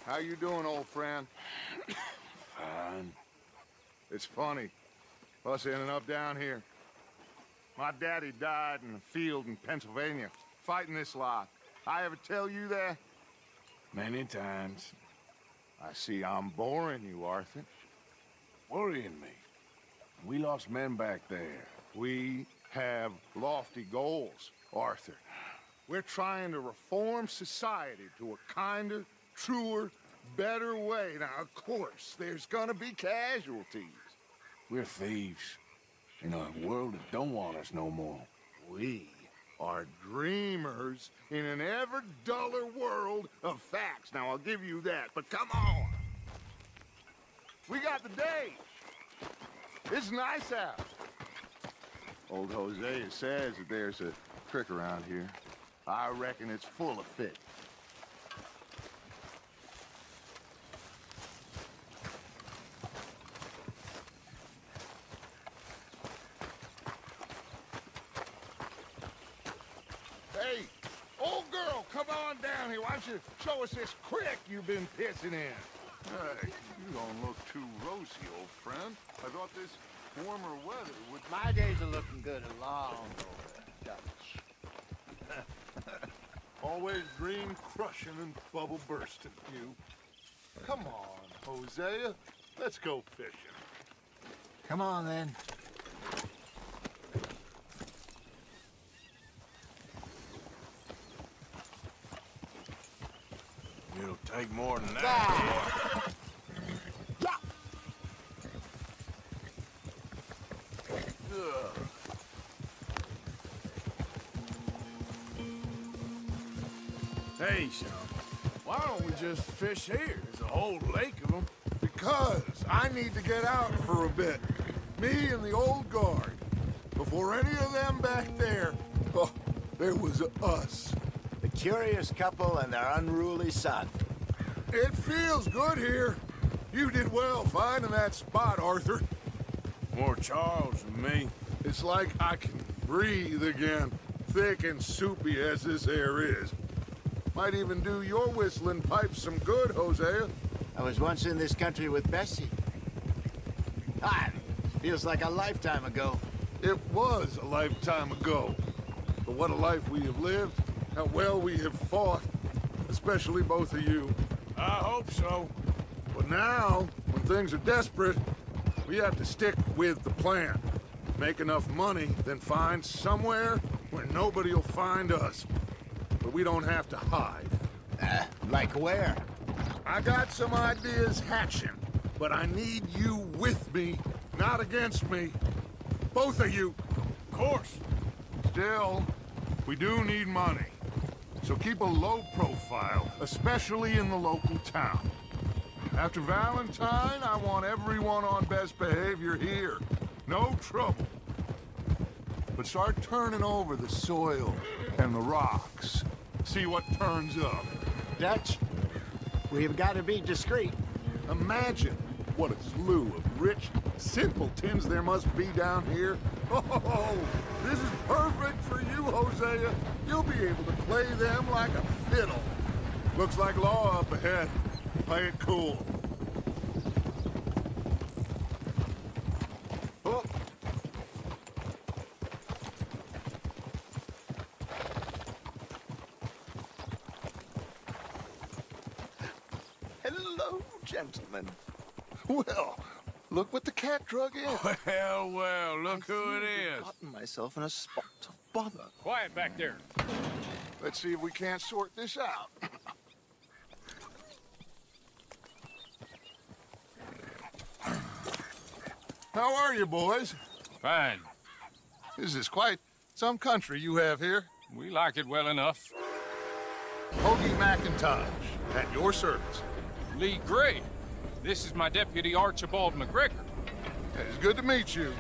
How you doing, old friend? Fine. It's funny, us ending up down here. My daddy died in a field in Pennsylvania, fighting this lot. I ever tell you that? Many times. I see I'm boring you, Arthur. Worrying me. We lost men back there. We have lofty goals, Arthur. We're trying to reform society to a kinder, truer, better way. Now, of course, there's gonna be casualties. We're thieves. In a world that don't want us no more. We are dreamers in an ever duller world of facts. Now, I'll give you that, but come on. We got the day. It's nice out. Old Hosea says that there's a trick around here. I reckon it's full of fish. Hey, old girl, come on down here. Why don't you show us this creek you've been pissing in? Hey, you don't look too rosy, old friend. I thought this warmer weather would... My days are looking good along over, Dutch. Always dream crushing and bubble bursting, you. Come on, Hosea. Let's go fishing. Come on, then. It'll take more than that. Yeah. Hey, Sean. Why don't we just fish here? There's a whole lake of them. Because I need to get out for a bit. Me and the old guard. Before any of them back there, oh, there was us. The curious couple and their unruly son. It feels good here. You did well finding that spot, Arthur. More Charles than me. It's like I can breathe again, thick and soupy as this air is. Might even do your whistling pipes some good, Hosea. I was once in this country with Bessie. Ah, feels like a lifetime ago. It was a lifetime ago. But what a life we have lived, how well we have fought, especially both of you. I hope so. But now, when things are desperate, we have to stick with the plan. Make enough money, then find somewhere where nobody will find us. But we don't have to hide. Like where? I got some ideas hatching, but I need you with me, not against me. Both of you. Of course. Still, we do need money. So keep a low profile, especially in the local town. After Valentine, I want everyone on best behavior here. No trouble. But start turning over the soil and the rocks. See what turns up. Dutch, we've got to be discreet. Imagine what a slew of rich simpletons there must be down here. Oh, this is perfect for you, Hosea. You'll be able to play them like a fiddle. Looks like law up ahead. Play it cool. Oh. Hello, gentlemen. Well, look what the cat drug in. Well, well, look who it is. I've gotten myself in a spot of bother. Quiet back there. Let's see if we can't sort this out. How are you, boys? Fine. This is quite some country you have here. We like it well enough. Hoagie McIntosh, at your service. Lee Gray. This is my deputy Archibald McGregor. It's good to meet you.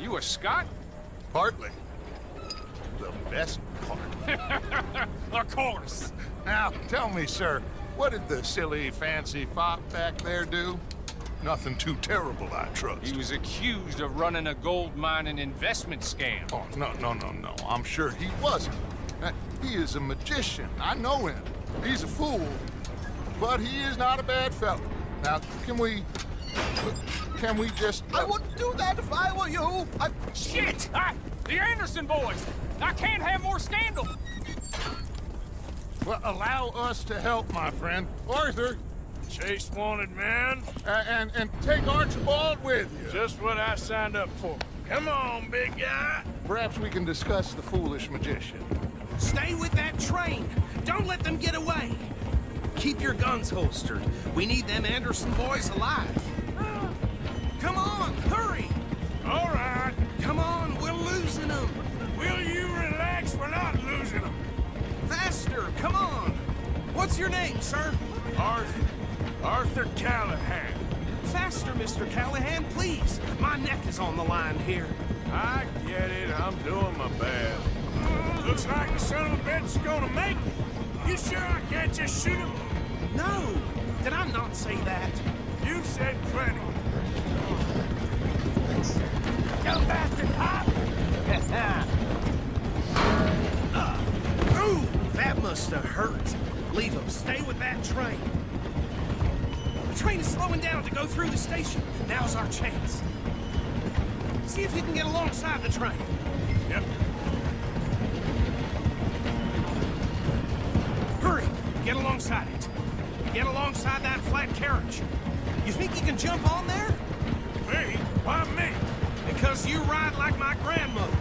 You a Scot? Partly. The best part. Of course. Now, tell me, sir, what did the silly, fancy fop back there do? Nothing too terrible, I trust. He was accused of running a gold mining investment scam. Oh, no. I'm sure he wasn't. He is a magician. I know him. He's a fool. but he is not a bad fellow. Now, can we just... I wouldn't do that if I were you. Shit! The Anderson boys! I can't have more scandal! Well, allow us to help, my friend. Arthur, Chase wanted man. and take Archibald with you. Just what I signed up for. Come on, big guy. Perhaps we can discuss the foolish magician. Stay with that train. Don't let them get away. Keep your guns holstered. We need them Anderson boys alive. Come on, hurry! All right. Come on, we're losing them. Will you relax? We're not losing them. Faster, come on. What's your name, sir? Arthur Callahan. Faster, Mr. Callahan, please. My neck is on the line here. I get it. I'm doing my best. Looks like the son of a bitch is gonna make it. You sure I can't just shoot him? No, did I not say that? You've said plenty. You bastard cop! Ooh, that must have hurt. Leave him. Stay with that train. The train is slowing down to go through the station. Now's our chance. See if you can get alongside the train. Yep. Hurry! Get alongside it. Get alongside that flat carriage. You think you can jump on there? Me? Why me? Because you ride like my grandmother.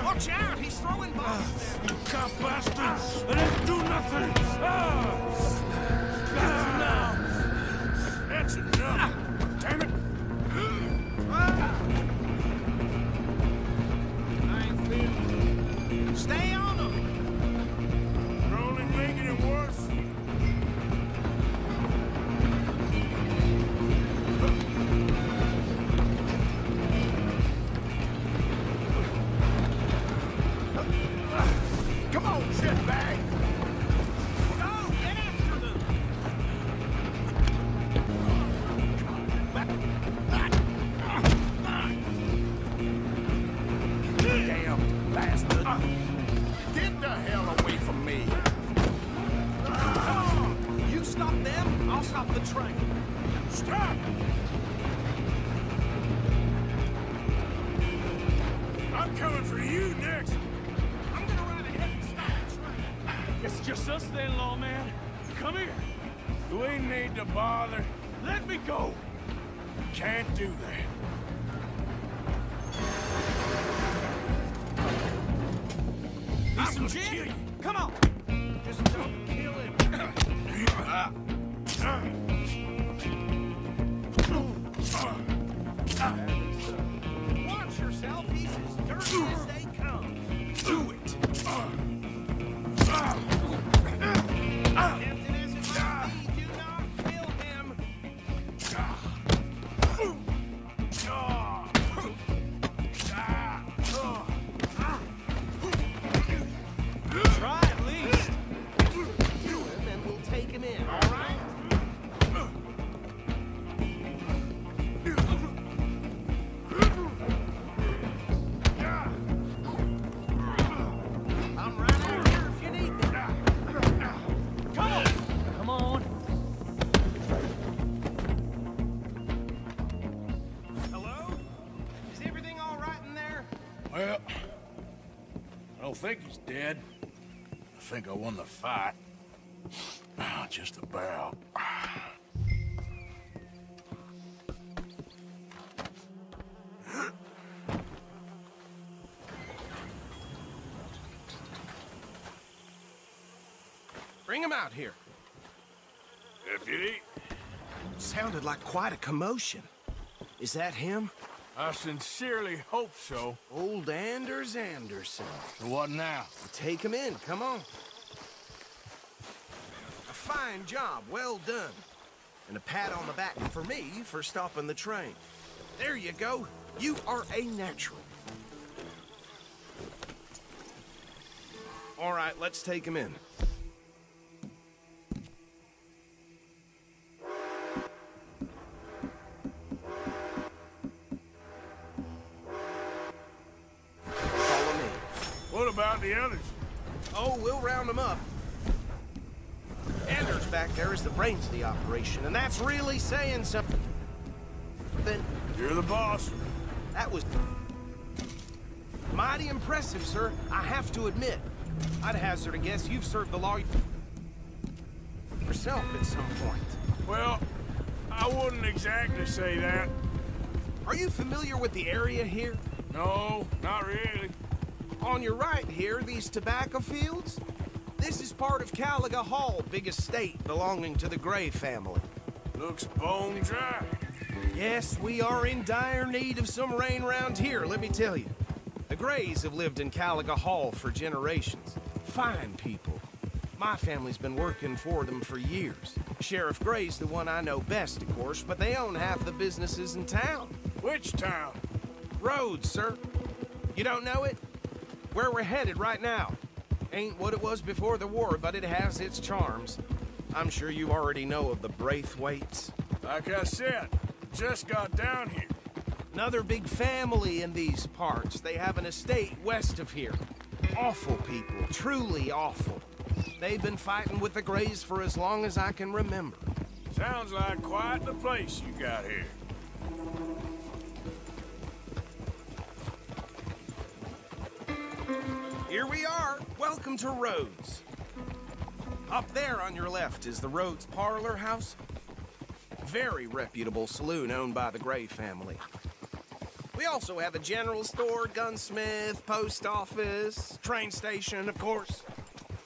Watch out! He's throwing bombs. You cop bastards! I didn't do nothing! That's enough! Damn it! Stay on him! You're only making it worse. Come on, shitbag! Go! Get after them! Damn bastard! Get the hell away from me! Come on! You stop them, I'll stop the train. Stop! I'm coming for you next. I'm gonna ride ahead and stop the train. It's just us then, lawman. Come here. Do we need to bother? Let me go. Can't do that. Need some gonna kill gin? you. Come on! Just don't kill him. Watch yourself, he's as dirty as they come. Do it! Tempted as it might be, do not kill him. Try at least. Kill him and we'll take him in, all right? I'm right out here if you need me. Come on! Come on. Hello? Is everything all right in there? Well, I don't think he's dead. I think I won the fight. Just about. Bring him out here. Deputy, Sounded like quite a commotion. Is that him? I sincerely hope so. Old Anders Anderson. So what now? Take him in, come on. A fine job, well done. And a pat on the back for me for stopping the train. There you go. You are a natural. All right, let's take him in. Follow me. What about the others? Oh, we'll round them up. Anders, back there is the brains of the operation, and that's really saying something. You're the boss. That was mighty impressive, sir. I have to admit. I'd hazard a guess you've served the law yourself at some point. Well, I wouldn't exactly say that. Are you familiar with the area here? No, not really. On your right here, these tobacco fields? This is part of Caliga Hall, big estate belonging to the Gray family. Looks bone dry. Yes, we are in dire need of some rain around here, let me tell you. The Grays have lived in Caliga Hall for generations. Fine people. My family's been working for them for years. Sheriff Gray's the one I know best, of course, but they own half the businesses in town. Which town? Rhodes, sir. You don't know it? Where we're headed right now. Ain't what it was before the war, but it has its charms. I'm sure you already know of the Braithwaites. Like I said, just got down here. Another big family in these parts. They have an estate west of here. Awful people, truly awful. They've been fighting with the Grays for as long as I can remember. Sounds like quite the place you got here. Here we are. Welcome to Rhodes. Up there on your left is the Rhodes Parlor House. Very reputable saloon owned by the Gray family. We also have a general store, gunsmith, post office, train station, of course.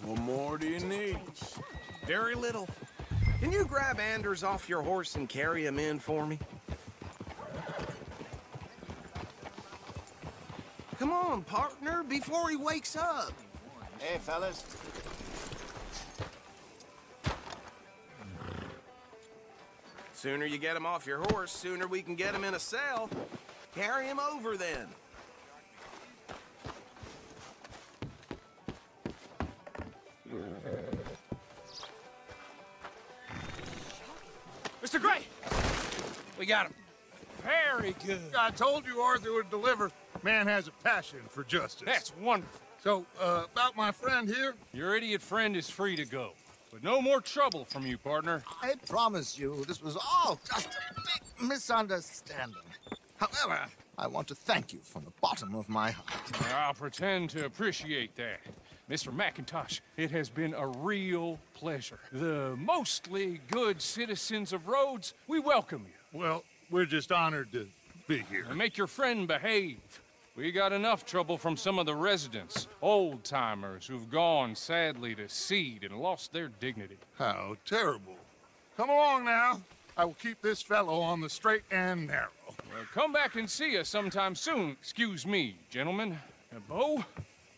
What more do you need? Very little. Can you grab Anders off your horse and carry him in for me? Come on, partner, before he wakes up. Hey, fellas. Sooner you get him off your horse, sooner we can get him in a cell. Carry him over, then. Mr. Gray! We got him. Very good. I told you Arthur would deliver. Man has a passion for justice. That's wonderful. So, about my friend here? Your idiot friend is free to go. But no more trouble from you, partner. I promise you, this was all just a big misunderstanding. However, I want to thank you from the bottom of my heart. I'll pretend to appreciate that. Mr. McIntosh, it has been a real pleasure. The mostly good citizens of Rhodes, we welcome you. Well, we're just honored to be here. And make your friend behave. We got enough trouble from some of the residents, old-timers who've gone, sadly, to seed and lost their dignity. How terrible. Come along now. I will keep this fellow on the straight and narrow. Well, come back and see us sometime soon. Excuse me, gentlemen. Bo,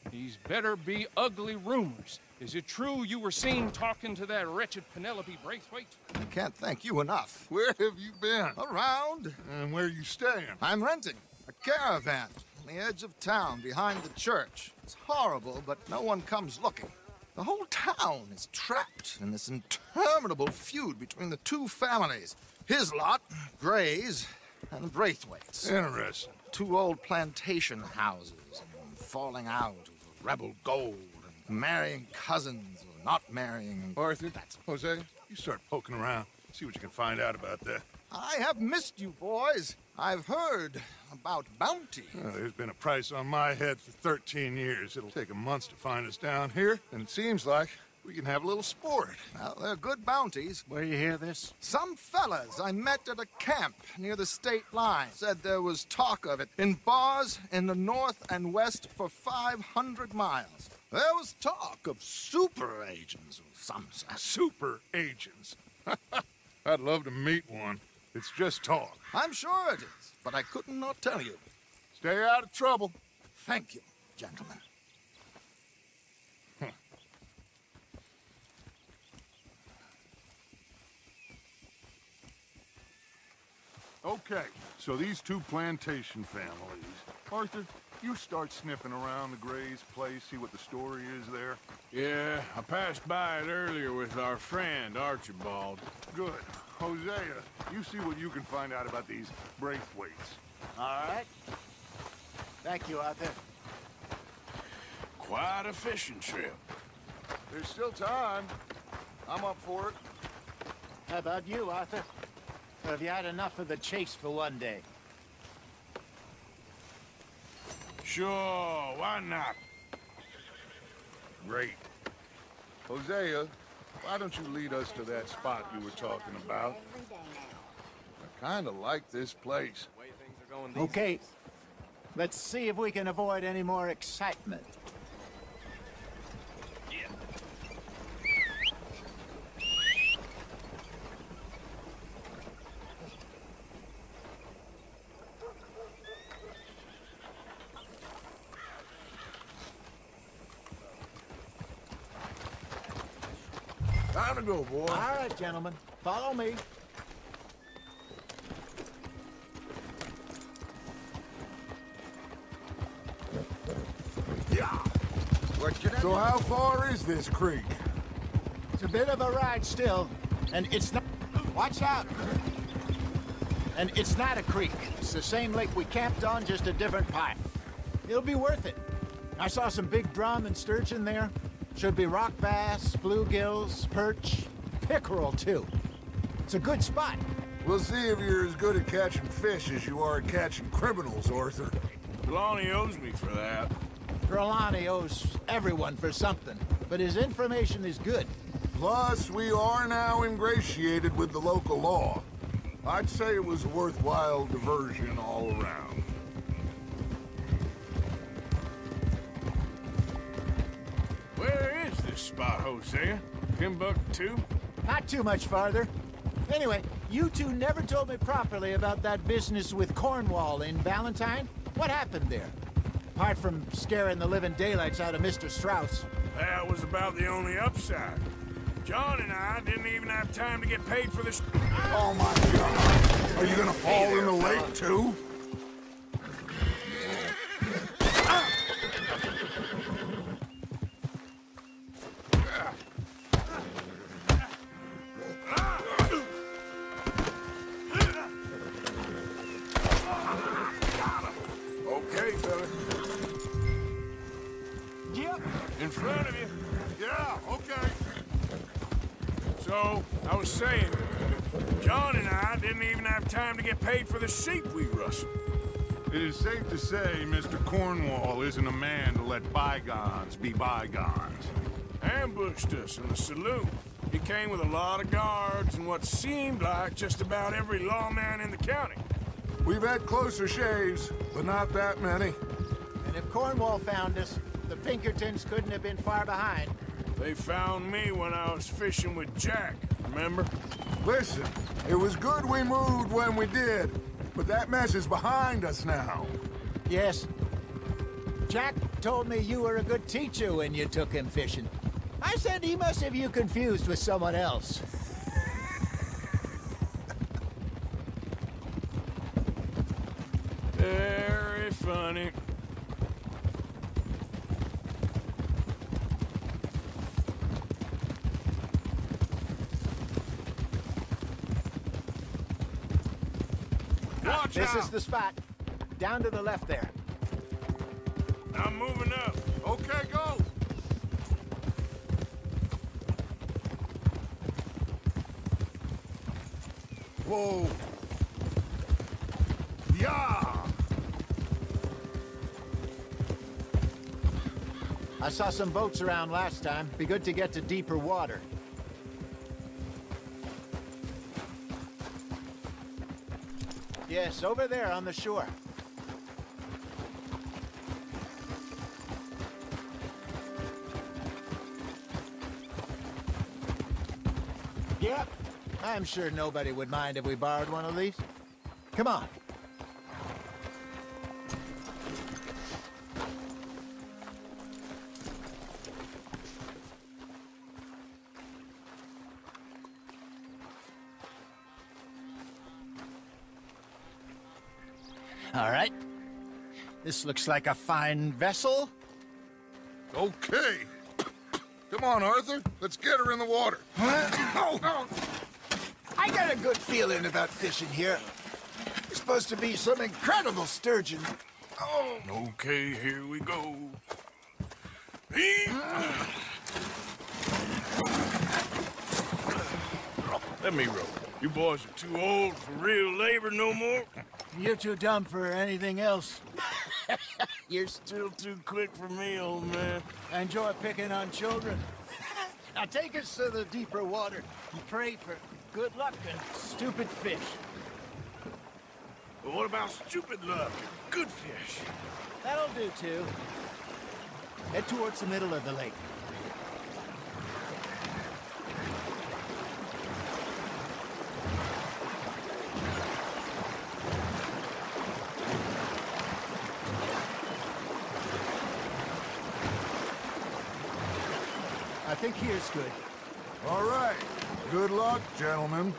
these better be ugly rumors. Is it true you were seen talking to that wretched Penelope Braithwaite? I can't thank you enough. Where have you been? Around. And where are you staying? I'm renting a caravan on the edge of town behind the church. It's horrible, but no one comes looking. The whole town is trapped in this interminable feud between the two families. His lot, Gray's, and the Braithwaites. Interesting. Two old plantation houses and falling out over rebel gold and marrying cousins or not marrying. Arthur, Jose, you start poking around. See what you can find out about that. I have missed you, boys. I've heard about bounty. Well, there's been a price on my head for 13 years. It'll take 'em months to find us down here, and it seems like we can have a little sport. Well, they're good bounties. Where you hear this? Some fellas I met at a camp near the state line said there was talk of it in bars in the north and west for 500 miles. There was talk of super agents of some sort. Super agents. I'd love to meet one. It's just talk. I'm sure it is, but I couldn't not tell you. Stay out of trouble. Thank you, gentlemen. Okay, so these two plantation families. Arthur, you start sniffing around the Gray's place, see what the story is there. Yeah, I passed by it earlier with our friend, Archibald. Good. Hosea, you see what you can find out about these Braithwaites. All right. Thank you, Arthur. Quite a fishing trip. There's still time. I'm up for it. How about you, Arthur? Or have you had enough of the chase for one day? Sure, why not? Great. Hosea, why don't you lead us to that spot you were talking about? I kind of like this place. Okay. Let's see if we can avoid any more excitement. Time to go, boy. All right, gentlemen. Follow me. So how far is this creek? It's a bit of a ride still, and it's not... Watch out! And it's not a creek. It's the same lake we camped on, just a different pipe. It'll be worth it. I saw some big drum and sturgeon there. Should be rock bass, bluegills, perch, pickerel, too. It's a good spot. We'll see if you're as good at catching fish as you are at catching criminals, Arthur. Lonnie owes me for that. Trelawney owes everyone for something, but his information is good. Plus, we are now ingratiated with the local law. I'd say it was a worthwhile diversion all around. Where is this spot, Hosea? Timbuktu? Not too much farther. Anyway, you two never told me properly about that business with Cornwall in Valentine. What happened there? Apart from scaring the living daylights out of Mr. Strauss. That was about the only upside. John and I didn't even have time to get paid for this. Oh my God! Are you gonna fall in the lake too? Okay, fella. Yep. In front of you. Yeah, okay. So, I was saying, John and I didn't even have time to get paid for the sheep we rustled. It is safe to say Mr. Cornwall isn't a man to let bygones be bygones. Ambushed us in the saloon. He came with a lot of guards and what seemed like just about every lawman in the county. We've had closer shaves, but not that many. And if Cornwall found us, the Pinkertons couldn't have been far behind. They found me when I was fishing with Jack, remember? Listen, it was good we moved when we did, but that mess is behind us now. Yes. Jack told me you were a good teacher when you took him fishing. I said he must have you confused with someone else. Very funny. Watch This out! is the spot. Down to the left there. I'm moving up. Okay, go! Whoa! Yeah! I saw some boats around last time. Be good to get to deeper water. Yes, over there on the shore. Yep. I'm sure nobody would mind if we borrowed one of these. Come on. All right. This looks like a fine vessel. Okay. Come on, Arthur. Let's get her in the water. Oh. I got a good feeling about fishing here. It's supposed to be some incredible sturgeon. Oh. Okay, here we go. Let me roll. You boys are too old for real labor no more. You're too dumb for anything else. You're still too quick for me, old man. I enjoy picking on children. Now take us to the deeper water and pray for good luck and stupid fish. But what about stupid luck and good fish? That'll do, too. Head towards the middle of the lake. I think here's good. All right. Good luck, gentlemen.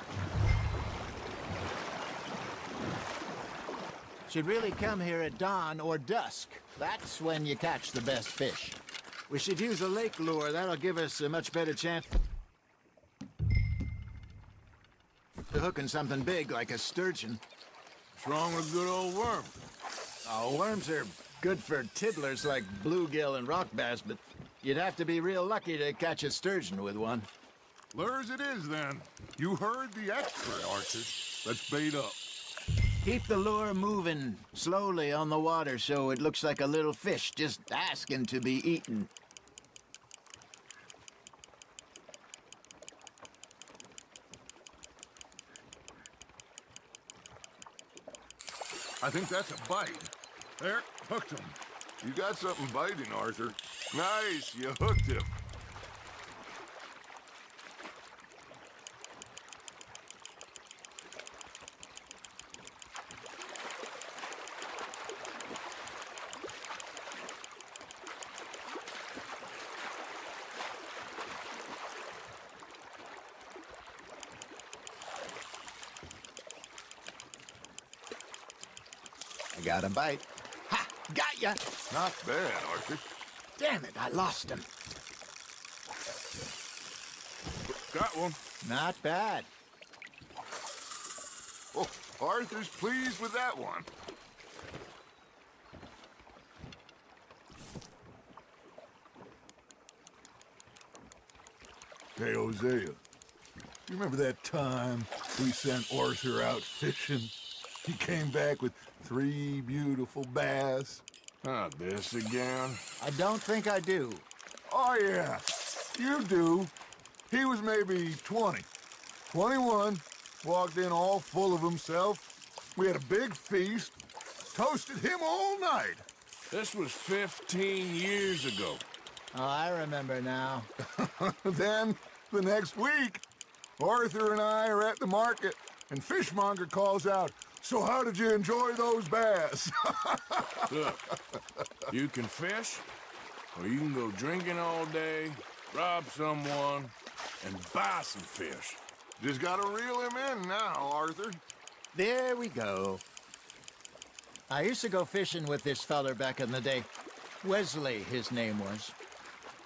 Should really come here at dawn or dusk. That's when you catch the best fish. We should use a lake lure. That'll give us a much better chance to hooking something big like a sturgeon. What's wrong with good old worm? Oh, worms are good for tiddlers like bluegill and rock bass, but you'd have to be real lucky to catch a sturgeon with one. Lures it is, then. You heard the expert, Archer. Let's bait up. Keep the lure moving slowly on the water so it looks like a little fish just asking to be eaten. I think that's a bite. There, hooked him. You got something biting, Arthur. Nice, you hooked him. I got a bite. Ha! Got ya! Not bad, Arthur. Damn it, I lost him. Got one. Not bad. Oh, Arthur's pleased with that one. Hey, Hosea. You remember that time we sent Arthur out fishing? He came back with 3 beautiful bass. Not this again. I don't think I do. Oh, yeah. You do. He was maybe 20. 21. Walked in all full of himself. We had a big feast. Toasted him all night. This was 15 years ago. Oh, I remember now. Then, the next week, Arthur and I are at the market, and Fishmonger calls out, "So how did you enjoy those bass?" Look, you can fish, or you can go drinking all day, rob someone, and buy some fish. Just gotta reel him in now, Arthur. There we go. I used to go fishing with this feller back in the day. Wesley, his name was.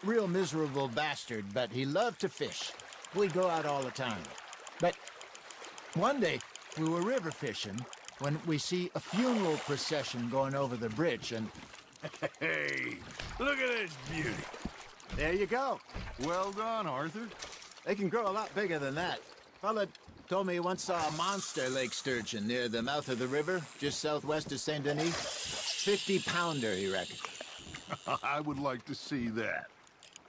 Real miserable bastard, but he loved to fish. We'd go out all the time. But one day, we were river fishing when we see a funeral procession going over the bridge, and Hey, look at this beauty. there you go. Well done, Arthur. They can grow a lot bigger than that. Fella told me he once saw a monster lake sturgeon near the mouth of the river, just southwest of Saint Denis. 50-pounder, he reckoned. I would like to see that.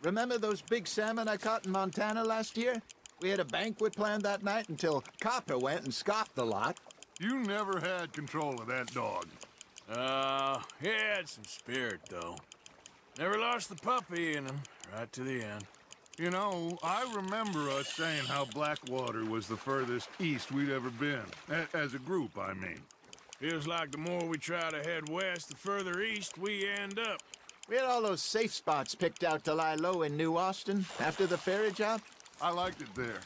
Remember those big salmon I caught in Montana last year? We had a banquet planned that night until Copper went and scoffed the lot. You never had control of that dog. He had some spirit, though. Never lost the puppy in him, right to the end. You know, I remember us saying how Blackwater was the furthest east we'd ever been. As a group, I mean. Feels like the more we try to head west, the further east we end up. We had all those safe spots picked out to lie low in New Austin after the ferry job. I liked it there.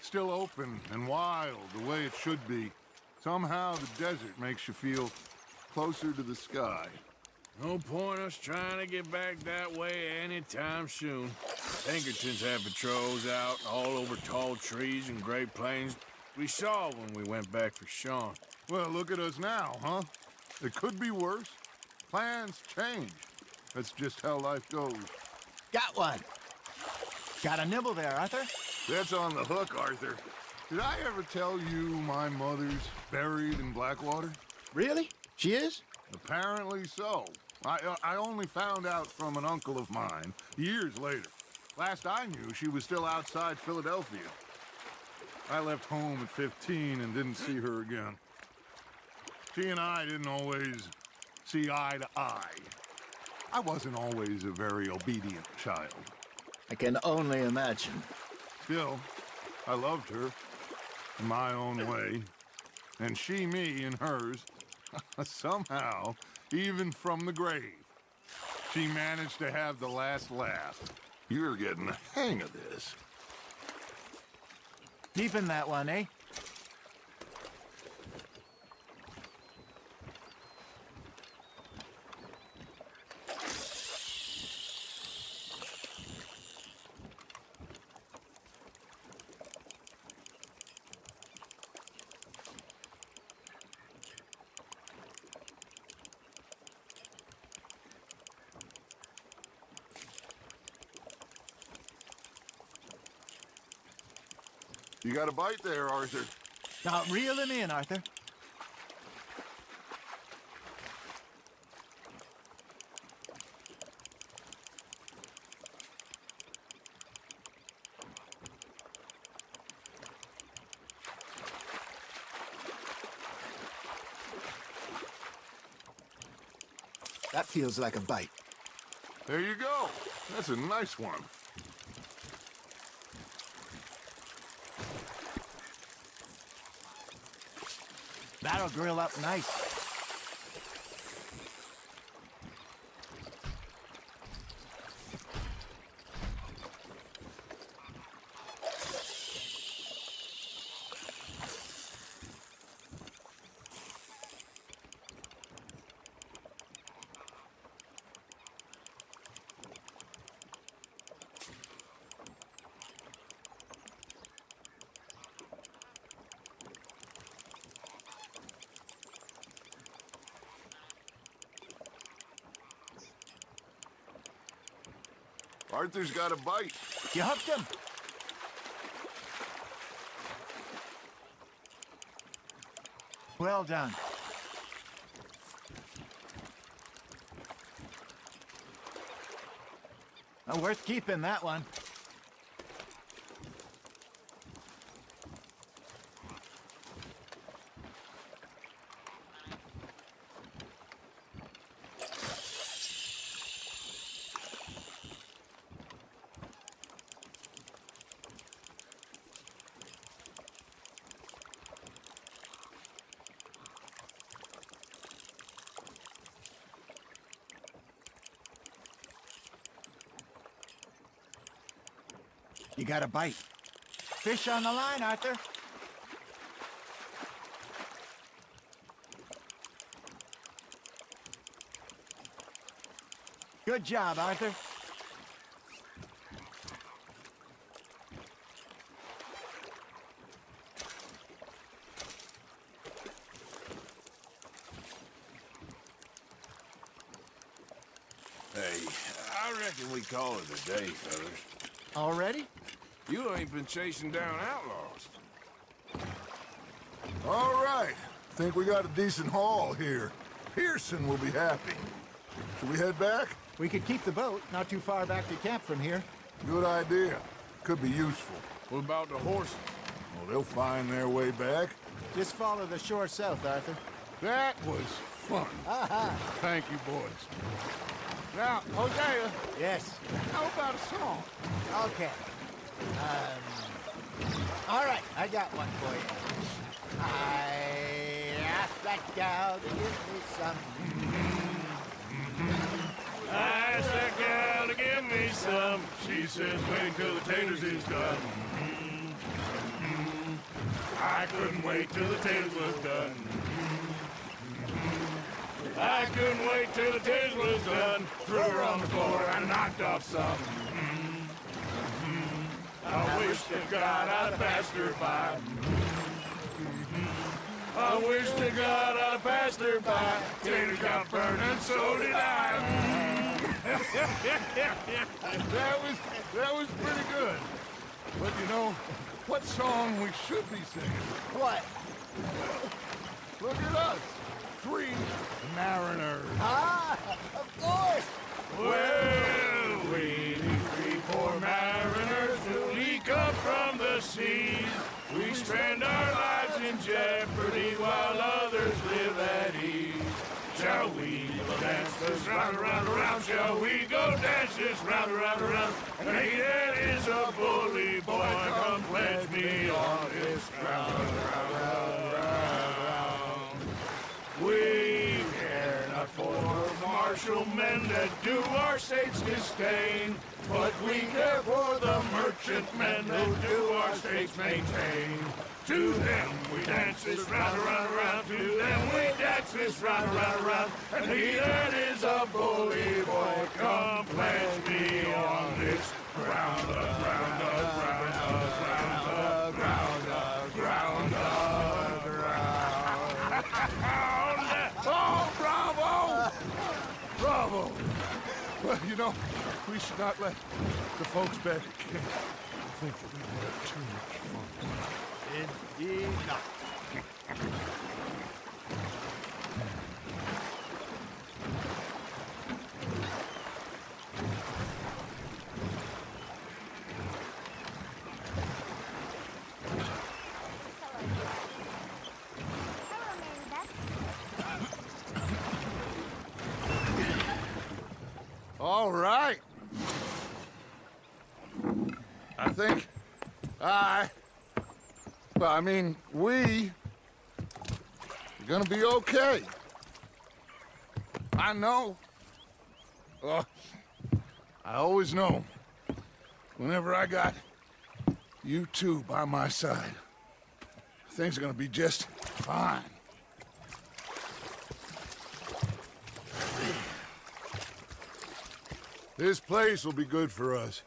Still open and wild, the way it should be. Somehow the desert makes you feel closer to the sky. No point us trying to get back that way anytime soon. Pinkertons have patrols out all over tall trees and Great Plains. We saw when we went back for Sean. Well, look at us now, huh? It could be worse. Plans change. That's just how life goes. Got one. Got a nibble there, Arthur. That's on the hook, Arthur. Did I ever tell you my mother's buried in Blackwater? Really? She is? Apparently so. I only found out from an uncle of mine years later. Last I knew, she was still outside Philadelphia. I left home at 15 and didn't see her again. She and I didn't always see eye to eye. I wasn't always a very obedient child. I can only imagine. Still, I loved her in my own way, and she me in hers. Somehow, even from the grave, she managed to have the last laugh. You're getting the hang of this. Deepen that one, eh? You got a bite there, Arthur. Now reel him in, Arthur. That feels like a bite. There you go. That's a nice one. That'll grill up nice. Arthur's got a bite. You hooked him. Well done. Well, worth keeping, that one. You got a bite. Fish on the line, Arthur. Good job, Arthur. Hey, I reckon we call it a day, fellas. Already? You ain't been chasing down outlaws. All right. Think we got a decent haul here. Pearson will be happy. Should we head back? We could keep the boat not too far back to camp from here. Good idea. Could be useful. What about the horses? Well, they'll find their way back. Just follow the shore south, Arthur. That was fun. Thank you, boys. Now, Hosea, Yes. how about a song? Okay. All right, I got one for you. I asked that gal to give me some. I asked that gal to give me some. She says, wait till the taters is done. I couldn't wait till the taters was done. I couldn't wait till the taters was done. Threw her on the floor and knocked off some. I wish to God I'd passed her by. I wish to God I'd passed her by. Taters got burned and so did I. That was pretty good. But you know, what song we should be singing. What? Look at us. 3 mariners. Ah, of course. Well, we 3 poor mariners who leak up from the seas. We spend our lives in jeopardy while others live at ease. Shall we go dance this round, around, around? Shall we go dance this round, around, around? And he that is a bully boy, come pledge me on this ground, round, round. We care not for martial men that do our state's disdain, but we care for the merchantmen who do our states maintain. To them we dance this round, around, around. To them we dance this round, around, around. And he that is a bully boy, come pledge me on this ground, ground, ground, ground, ground, ground, ground. Oh, bravo! Bravo! Well, you know, we should not let the folks back at camp think that we've had too much fun. Indeed not. All right. I think we are gonna be okay. I know. I always know. Whenever I got you two by my side, things are gonna be just fine. This place will be good for us.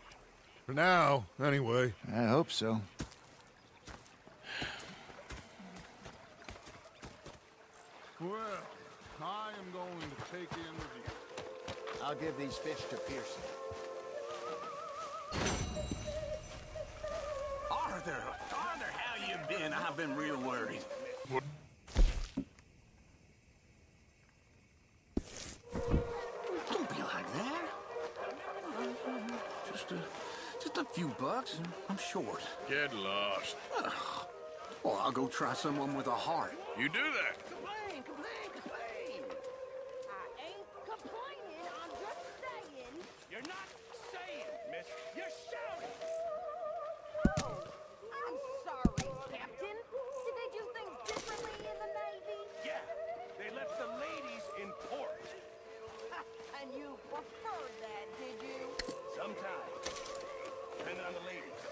For now, anyway. I hope so. Well, I am going to take in review. I'll give these fish to Pearson. Arthur, how you been? I've been real worried. What? Don't be like that. Just a few bucks, and I'm short. Get lost. Well, I'll go try someone with a heart. You do that. Complain! I ain't complaining, I'm just saying. You're not saying, miss. You're shouting. Oh, I'm sorry, Captain. Did they do things differently in the Navy? Yeah, they left the ladies in port. And you preferred that, did you? Sometimes. Depending on the ladies.